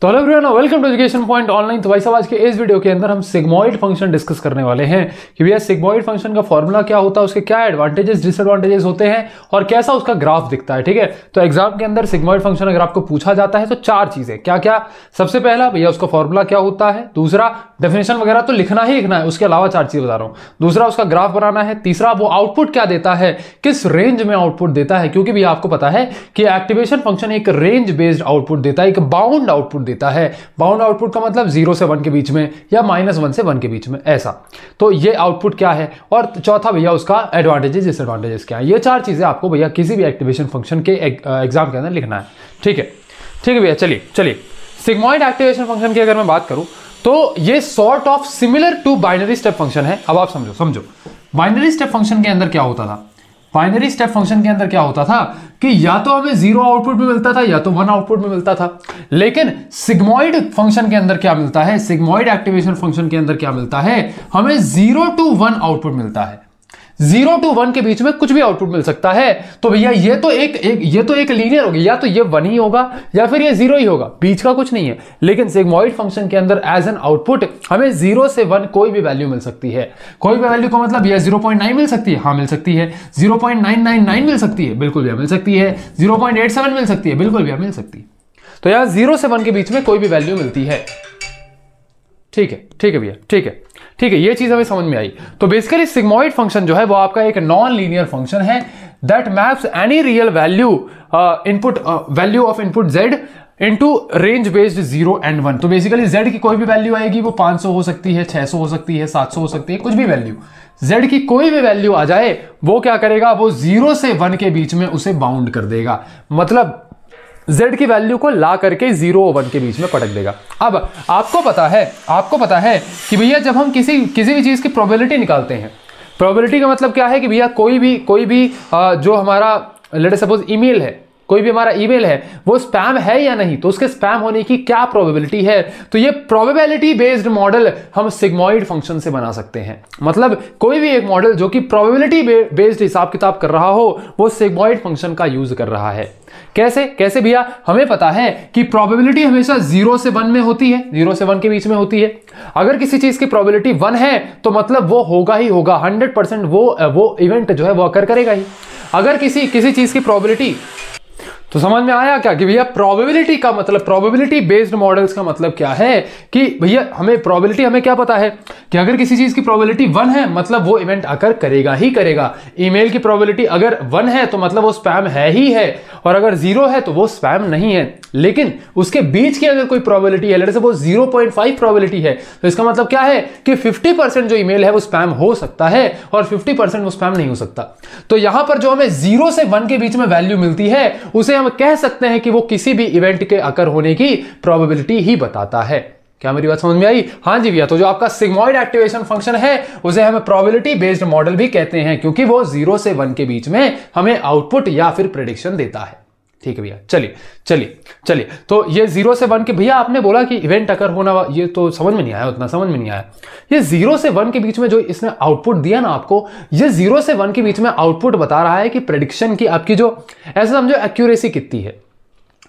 तो hello everyone, welcome to Education Point Online. तो भाई साहब, आज के इस वीडियो के अंदर हम सिग्मॉइड फंक्शन डिस्कस करने वाले हैं कि भैया सिग्मॉइड फंक्शन का फॉर्मूला क्या होता है, उसके क्या एडवांटेजेस डिसएडवांटेजेस होते हैं और कैसा उसका ग्राफ दिखता है। ठीक है, तो एग्जाम के अंदर सिग्मॉइड फंक्शन अगर आपको पूछा जाता है तो चार चीजें क्या क्या, सबसे पहला भैया उसका फॉर्मूला क्या होता है, दूसरा डेफिनेशन वगैरह तो लिखना ही लिखना है, उसके अलावा चार चीजें बता रहा हूं, दूसरा उसका ग्राफ बनाना है, तीसरा वो आउटपुट क्या देता है, किस रेंज में आउटपुट देता है, क्योंकि भैया आपको पता है कि एक्टिवेशन फंक्शन एक रेंज बेस्ड आउटपुट देता है, एक बाउंड आउटपुट देता है। बाउंड आउटपुट का मतलब 0 से 1 के बीच में या -1 से 1 के बीच में, ऐसा। तो ये आउटपुट क्या है, और चौथा भैया उसका एडवांटेजेस डिसएडवांटेजेस क्या है। ये चार चीजें आपको भैया किसी भी एक्टिवेशन फंक्शन के एग्जाम के अंदर लिखना है। ठीक है भैया, चलिए सिग्मॉइड एक्टिवेशन फंक्शन की अगर मैं बात करूं तो ये sort of similar to binary step function है। अब आप समझो बाइनरी स्टेप फंक्शन के अंदर क्या होता था। बाइनरी स्टेप फंक्शन के अंदर क्या होता था कि या तो हमें 0 आउटपुट में मिलता था या तो 1 आउटपुट में मिलता था। लेकिन सिग्मॉइड फंक्शन के अंदर क्या मिलता है, सिग्मॉइड एक्टिवेशन फंक्शन के अंदर क्या मिलता है, हमें 0 to 1 आउटपुट मिलता है। 0 to 1 के बीच में कुछ भी आउटपुट मिल सकता है। तो भैया ये तो एक लीनियर होगी, या तो ये 1 ही होगा या फिर ये 0 ही होगा, बीच का कुछ नहीं है। लेकिन सिग्मॉइड फंक्शन के अंदर एज एन आउटपुट हमें 0 से 1 कोई भी वैल्यू मिल सकती है। कोई भी वैल्यू का मतलब भैया 0.9 मिल सकती है, हाँ मिल सकती है। 0.999 मिल सकती है, बिल्कुल भैया मिल सकती है। 0.87 मिल सकती है, बिल्कुल भैया मिल सकती है। तो यार 0 से 1 के बीच में कोई भी वैल्यू मिलती है। ठीक है भैया, ठीक है, ये चीज हमें समझ में आई। तो बेसिकली सिग्मॉइड फंक्शन जो है वो आपका एक नॉन लीनियर फंक्शन है that maps any real value value of input z into range based 0 and 1। तो बेसिकली z की कोई भी वैल्यू आएगी, वो 500 हो सकती है, 600 हो सकती है, 700 हो सकती है, कुछ भी वैल्यू, z की कोई भी वैल्यू आ जाए वो क्या करेगा, वो 0 से 1 के बीच में उसे बाउंड कर देगा। मतलब z की वैल्यू को ला करके 0 और 1 के बीच में पटक देगा। अब आपको पता है कि भैया जब हम किसी भी चीज की प्रोबेबिलिटी निकालते हैं, प्रोबेबिलिटी का मतलब क्या है कि भैया कोई भी जो हमारा लेट सपोज ईमेल है, कोई भी हमारा ईमेल है वो स्पैम है या नहीं, तो उसके स्पैम होने की क्या प्रोबेबिलिटी है। तो ये प्रोबेबिलिटी बेस्ड मॉडल हम सिग्मॉइड फंक्शन से बना सकते हैं। मतलब कोई भी एक मॉडल जो कि प्रोबेबिलिटी बेस्ड हिसाब किताब कर रहा हो वो सिग्मॉइड फंक्शन का यूज कर रहा है। कैसे भैया, हमें पता है कि प्रोबेबिलिटी हमेशा 0 से 1 में होती है, 0 से 1 के बीच में होती है। अगर किसी चीज की प्रोबेबिलिटी 1 है तो मतलब वो होगा ही होगा, 100% वो इवेंट जो है वो अकर करेगा ही। अगर किसी चीज की प्रोबेबिलिटी, तो समझ में आया क्या कि भैया प्रोबेबिलिटी का मतलब, प्रोबेबिलिटी बेस्ड मॉडल्स का मतलब क्या है कि भैया हमें क्या पता है कि अगर किसी चीज की प्रोबेबिलिटी 1 है मतलब वो इवेंट अकर करेगा ही करेगा। ईमेल की प्रोबेबिलिटी अगर 1 है तो मतलब वो स्पैम है ही है, और अगर 0 है तो वो स्पैम नहीं है। लेकिन उसके बीच की अगर कोई प्रोबेबिलिटी है, लेट्स सपोज 0.5 प्रोबेबिलिटी है, तो इसका मतलब क्या है कि 50% जो ईमेल है वो स्पैम हो सकता है और 50% वो स्पैम नहीं हो सकता। तो यहां पर जो हमें 0 से 1 के बीच में वैल्यू मिलती है उसे हम कह सकते हैं कि वो किसी भी इवेंट के अकर होने की प्रोबेबिलिटी ही बताता है। क्या मेरी बात समझ में आई? हाँ जी भैया। तो जो आपका सिग्मॉइड एक्टिवेशन फंक्शन है उसे हम प्रोबेबिलिटी बेस्ड मॉडल भी कहते हैं, क्योंकि वो 0 से 1 के बीच में हमें आउटपुट या फिर प्रेडिक्शन देता है। ठीक है भैया, चलिए। तो ये 0 से 1 के, भैया आपने बोला कि इवेंट अकर होना, ये तो समझ में नहीं आया, उतना समझ में नहीं आया। ये 0 से 1 के बीच में जो इसने आउटपुट दिया ना आपको, ये 0 से 1 के बीच में आउटपुट बता रहा है कि प्रेडिक्शन की आपकी जो, ऐसे समझो एक्यूरेसी कितनी है।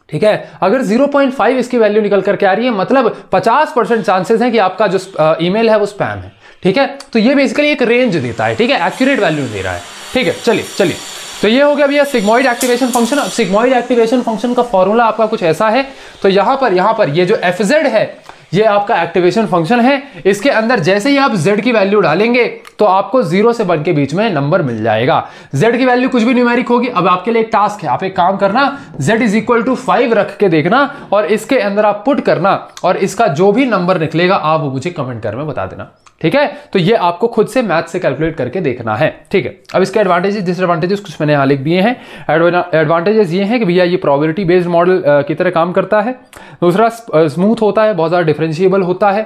ठीक है, अगर 0.5 इसकी वैल्यू निकल करके आ रही है मतलब 50% चांसेस है कि आपका जो ईमेल है वो स्पैम है। ठीक है, तो ये बेसिकली एक रेंज देता है। ठीक है, एक्यूरेट वैल्यू दे रहा है। ठीक है, चलिए। तो ये हो गया भैया सिग्मॉइड एक्टिवेशन फंक्शन। अब सिग्मॉइड एक्टिवेशन फंक्शन का फॉर्मूला आपका कुछ ऐसा है। तो यहां पर ये जो fz है ये आपका एक्टिवेशन फंक्शन है। इसके अंदर जैसे ही आप z की वैल्यू डालेंगे तो आपको 0 से 1 के बीच में नंबर मिल जाएगा। z की वैल्यू कुछ भी न्यूमेरिक होगी। अब आपके लिए एक टास्क है, आप एक काम करना, z = 5 रख के देखना और इसके अंदर आप पुट करना और इसका जो भी नंबर निकलेगा आप वो मुझे कमेंट कर में बता देना। ठीक है, तो ये आपको खुद से मैथ से कैलकुलेट करके देखना है। ठीक है, अब इसके एडवांटेजेस डिसएडवांटेजेस कुछ मैंने यहाँ लिख दिए हैं। एडवांटेजेस ये हैं कि भैया ये प्रोबेबिलिटी बेस्ड मॉडल की तरह काम करता है। दूसरा स्मूथ होता है, बहुत ज़्यादा डिफरेंशिएबल होता है।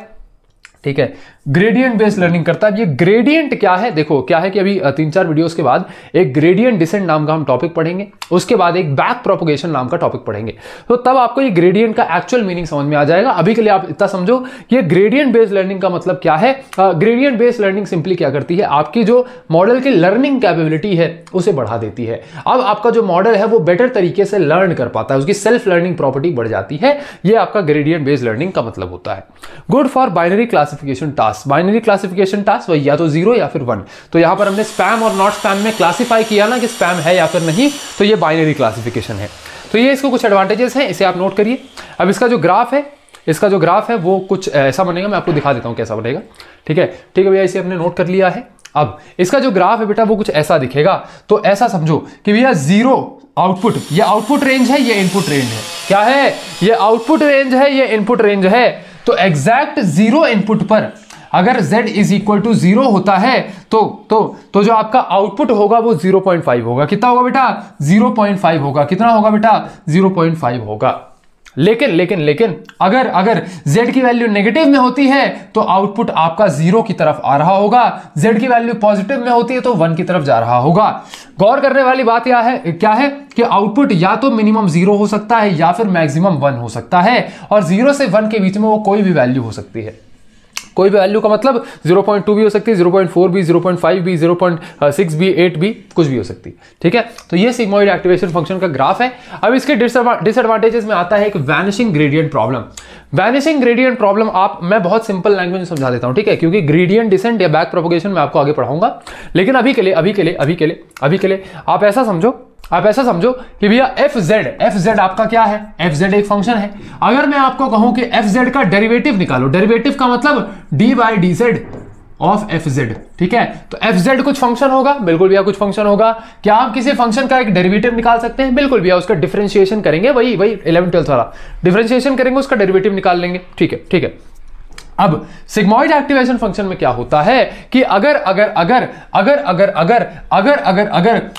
ठीक है, ग्रेडियंट बेस्ड लर्निंग करता है। ये ग्रेडियंट क्या है, देखो क्या है कि अभी 3-4 वीडियोस के बाद एक ग्रेडियंट डिसेंट नाम का हम टॉपिक पढ़ेंगे, उसके बाद एक बैक प्रोपगेशन नाम का टॉपिक पढ़ेंगे, तो तब आपको ये ग्रेडियंट का एक्चुअल मीनिंग समझ में आ जाएगा। अभी के लिए आप इतना समझो कि ग्रेडियंट बेस्ड लर्निंग का मतलब क्या है। ग्रेडियंट बेस्ड लर्निंग सिंपली क्या करती है, आपकी जो मॉडल की लर्निंग कैपेबिलिटी है उसे बढ़ा देती है। अब आपका जो मॉडल है वो बेटर तरीके से लर्न कर पाता है, उसकी सेल्फ लर्निंग प्रॉपर्टी बढ़ जाती है। ये आपका ग्रेडियंट बेस्ड लर्निंग का मतलब होता है। Good for binary classification task. Binary classification task वही या तो 0 या फिर 1। तो यहां पर हमने स्पैम और नॉट स्पैम में क्लासिफाई किया ना कि स्पैम है या फिर नहीं, तो ये बाइनरी क्लासिफिकेशन है। तो ये इसको कुछ एडवांटेजेस हैं, इसे आप नोट करिए। अब इसका जो ग्राफ है वो कुछ ऐसा बनेगा, मैं आपको दिखा देता हूं कैसा बनेगा। ठीक है भैया, इसे हमने नोट कर लिया है। अब इसका जो ग्राफ है बेटा वो कुछ ऐसा दिखेगा। तो ऐसा समझो कि भैया 0 आउटपुट, ये आउटपुट रेंज है, ये इनपुट रेंज है। क्या है, ये आउटपुट रेंज है, ये इनपुट रेंज है। तो एग्जैक्ट 0 इनपुट पर अगर z इज इक्वल टू 0 होता है तो जो आपका आउटपुट होगा वो 0.5 होगा। कितना होगा बेटा, 0.5 होगा। कितना होगा बेटा, 0.5 होगा। लेकिन अगर z की वैल्यू नेगेटिव में होती है तो आउटपुट आपका 0 की तरफ आ रहा होगा, z की वैल्यू पॉजिटिव में होती है तो 1 की तरफ जा रहा होगा। गौर करने वाली बात क्या है कि आउटपुट या तो मिनिमम 0 हो सकता है या फिर मैक्सिमम 1 हो सकता है, और 0 से 1 के बीच में वो कोई भी वैल्यू हो सकती है। कोई भी वैल्यू का मतलब 0.2 भी हो सकती है, 0.4 भी, 0.5 भी, 0.6 भी, 8 भी, कुछ भी हो सकती है। ठीक है, तो ये सिग्मोइड एक्टिवेशन फंक्शन का ग्राफ है। अब इसके डिसएडवांटेजेस में आता है एक vanishing gradient problem. Vanishing gradient problem मैं बहुत सिंपल लैंग्वेज में समझा देता हूं, ठीक है, क्योंकि ग्रेडियंट डिसेंट या बैक प्रोपगेशन मैं आपको आगे पढ़ाऊंगा। लेकिन अभी के लिए आप ऐसा समझो कि भैया fz आपका क्या है, fz एक फंक्शन है। अगर मैं आपको कहूं कि fz का डेरिवेटिव निकालो, डेरिवेटिव का मतलब d/dz ऑफ fz, ठीक है, तो fz कुछ फंक्शन होगा, बिल्कुल भैया कुछ फंक्शन होगा। क्या आप किसी फंक्शन का एक डेरिवेटिव निकाल सकते हैं? बिल्कुल भैया, उसका डिफरेंशिएशन करेंगे, वही 11th-12th वाला डिफरेंशिएशन करेंगे, उसका डेरिवेटिव निकाल लेंगे। ठीक है। अब सिग्मोइड एक्टिवेशन फंक्शन में क्या होता है कि अगर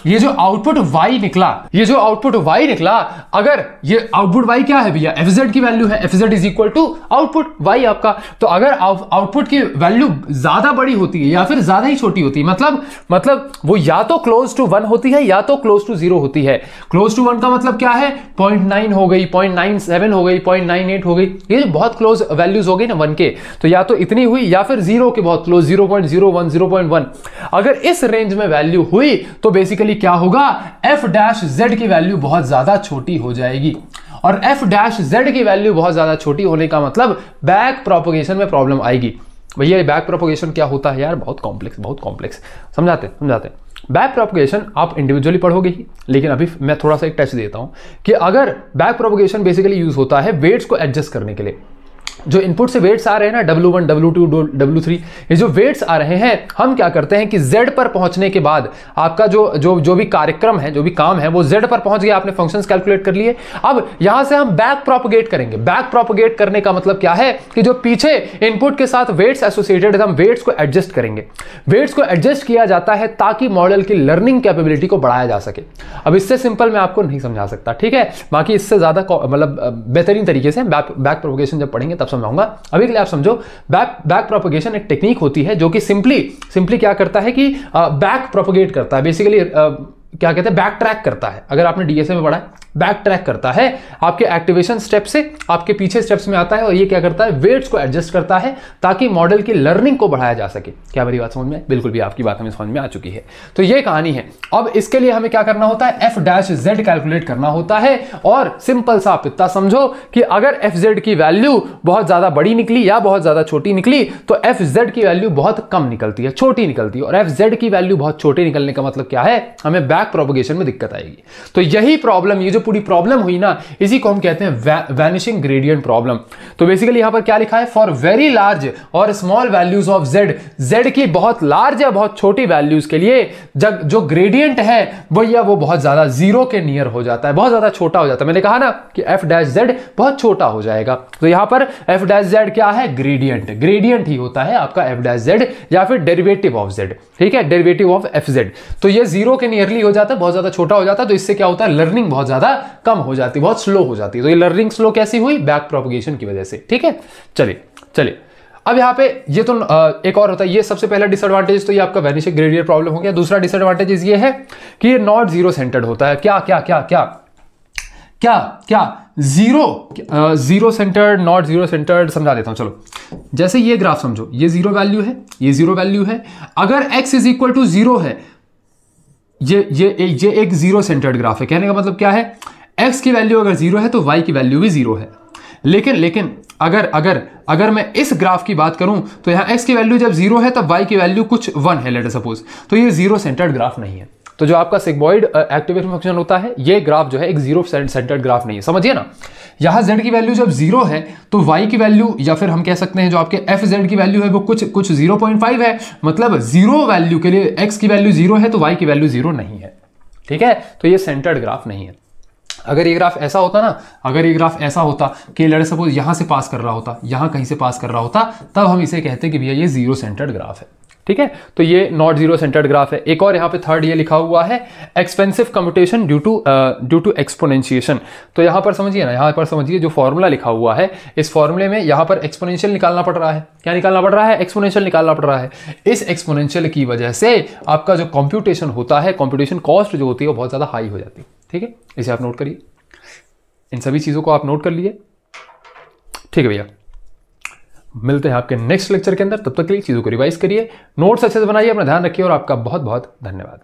ये जो आउटपुट y निकला, अगर ये आउटपुट y क्या है भैया, fz की वैल्यू है, fz is equal to output y आपका। तो अगर आउटपुट की वैल्यू ज्यादा बड़ी होती है या फिर ज्यादा ही छोटी होती है, मतलब वो या तो क्लोज टू 1 होती है या तो क्लोज टू 0 होती है। क्लोज टू 1 का मतलब क्या है, 0.9 हो गई, 0.97 हो गई, 0.98 हो गई, ये जो बहुत क्लोज वैल्यूज हो गई ना 1 के, तो या तो इतनी हुई या फिर 0 के बहुत क्लोज, 0.01, 0.1। अगर इस रेंज में वैल्यू हुई तो बेसिकली क्या होगा, f' की वैल्यू बहुत ज्यादा छोटी हो जाएगी। और f' की वैल्यू बहुत ज्यादा छोटी होने का मतलब बैक प्रोपगेशन में प्रॉब्लम आएगी। भैया बैक प्रोपगेशन क्या होता है यार, बहुत कॉम्प्लेक्स समझाते हैं। बैक प्रोपगेशन आप इंडिविजुअली पढ़ोगे ही, लेकिन अभी मैं थोड़ा सा एक टच देता हूं कि अगर बैक प्रोपगेशन बेसिकली यूज होता है वेट्स को एडजस्ट करने के लिए। जो इनपुट से वेट्स आ रहे हैं ना, W1, W2, W3, ये जो वेट्स आ रहे हैं, हम क्या करते हैं कि Z पर पहुंचने के बाद आपका जो भी कार्यक्रम है, जो भी काम है, वो Z पर पहुंच गया, आपने फंक्शंस कैलकुलेट कर लिए। अब यहां से हम बैक प्रोपगेट करेंगे। बैक प्रोपगेट करने का मतलब क्या है कि जो पीछे इनपुट के साथ वेट्स एसोसिएटेड है, हम वेट्स को एडजस्ट करेंगे। वेट्स को एडजस्ट किया जाता है ताकि मॉडल की लर्निंग कैपेबिलिटी को बढ़ाया जा सके। अब इससे सिंपल मैं आपको नहीं समझा सकता, ठीक है, बाकी इससे ज्यादा मतलब बेहतरीन तरीके से बैक प्रोपगेशन जब पढ़ेंगे तब समझाऊंगा। अभी के लिए आप समझो बैक प्रोपगेशन एक टेक्निक होती है जो कि सिंपली क्या करता है कि बैक प्रोपगेट करता है, बेसिकली क्या कहते हैं, बैक ट्रैक करता है। अगर आपने डीएसए में पढ़ा है, बैक ट्रैक करता है आपके एक्टिवेशन स्टेप से आपके पीछे स्टेप्स में आता है, और ये क्या करता है, वेट्स को एडजस्ट करता है ताकि मॉडल की लर्निंग को बढ़ाया जा सके। क्या मेरी बात समझ में? बिल्कुल भी, आपकी बात हमें समझ में आ चुकी है। तो ये कहानी है। अब इसके लिए हमें क्या करना होता है, f' कैलकुलेट करना होता है। और सिंपल सा आप इतना समझो कि अगर fz की वैल्यू बहुत ज्यादा बड़ी निकली या बहुत ज्यादा छोटी निकली तो fz की वैल्यू बहुत कम निकलती है, छोटी निकलती है। और fz की वैल्यू बहुत छोटी निकलने का मतलब क्या है, हमें बैक प्रोपगेशन में दिक्कत आएगी। तो यही प्रॉब्लम, ये जो पूरी प्रॉब्लम हुई ना, इसी को हम कहते हैं वैनिशिंग ग्रेडियंट प्रॉब्लम। तो बेसिकली यहां पर क्या लिखा है, फॉर वेरी लार्ज और स्मॉल वैल्यूज ऑफ z की बहुत लार्ज या बहुत छोटी वैल्यूज के लिए जो ग्रेडियंट है वो बहुत ज्यादा 0 के नियर हो जाता है, बहुत ज्यादा छोटा हो जाता है। मैंने कहा ना कि f' बहुत छोटा हो जाएगा। तो यहां पर f' क्या है, ग्रेडियंट ही होता है आपका f' या फिर डेरिवेटिव ऑफ z, ठीक है, डेरिवेटिव ऑफ fz। तो ये 0 के नियरली हो जाता है, बहुत ज्यादा छोटा हो जाता है। तो इससे क्या होता है, लर्निंग बहुत ज्यादा कम हो जाती है, बहुत स्लो हो जाती है। तो ये लर्निंग स्लो कैसी हुई, बैक प्रोपगेशन की वजह से, ठीक है। चलिए अब यहाँ पे ये तो एक और होता है, ये सबसे पहला डिसएडवांटेज तो ये आपका वैनिशिंग ग्रेडियंट प्रॉब्लम हो गया। दूसरा डिसएडवांटेज ये है कि ये नॉट जीरो सेंटर्ड होता है। क्या क्या क्या क्या क्या क्या zero centred, not zero centred, समझा देता हूं चलो। जैसे ये ग्राफ समझो, ये जीरो वैल्यू है, ये जीरो वैल्यू है। अगर x is equal to zero है, ये एक जीरो सेंटर्ड ग्राफ है। कहने का मतलब क्या है, x की वैल्यू अगर जीरो है तो y की वैल्यू भी जीरो है। लेकिन अगर मैं इस ग्राफ की बात करूं तो यहां x की वैल्यू जब जीरो है तब y की वैल्यू कुछ 1 है, लेट अस सपोज, तो ये जीरो सेंटर्ड ग्राफ नहीं है। तो जो आपका सिग्मॉइड एक्टिवेशन फंक्शन होता है, ये ग्राफ जो है एक जीरो सेंटर्ड ग्राफ नहीं है, समझिए ना। यहां z की वैल्यू जब जीरो है तो y की वैल्यू, या फिर हम कह सकते हैं जो आपके fz की वैल्यू है वो कुछ 0.5 है। मतलब जीरो वैल्यू के लिए x की वैल्यू जीरो है तो y की वैल्यू जीरो नहीं है, ठीक है। तो ये सेंटर्ड ग्राफ नहीं है। अगर ये ग्राफ ऐसा होता ना, अगर ये ग्राफ ऐसा होता कि लेट्स सपोज यहां से पास कर रहा होता, यहां कहीं से पास कर रहा होता, तब हम इसे कहते कि भैया ये जीरो सेंटर्ड ग्राफ है, ठीक है। तो ये नॉट जीरो सेंटर्ड ग्राफ है। एक और यहाँ पे थर्ड ये लिखा हुआ है expensive computation due to exponentiation. तो यहाँ पर समझिए ना, यहाँ पर समझिए जो फॉर्मूला लिखा हुआ है, इस फॉर्मूले में यहाँ पर एक्सपोनेंशियल निकालना पड़ रहा है। क्या निकालना पड़ रहा है, एक्सपोनेंशियल निकालना पड़ रहा है। इस एक्सपोनेंशियल की वजह से आपका जो कंप्यूटेशन होता है, कंप्यूटेशन कॉस्ट जो होती है वो बहुत ज्यादा हाई हो जाती है, ठीक है। इसे आप नोट करिए, इन सभी चीजों को आप नोट कर लिए, ठीक है भैया। मिलते हैं आपके नेक्स्ट लेक्चर के अंदर, तब तक के लिए चीजों को रिवाइज करिए, नोट्स अच्छे से बनाइए, अपना ध्यान रखिए और आपका बहुत बहुत धन्यवाद।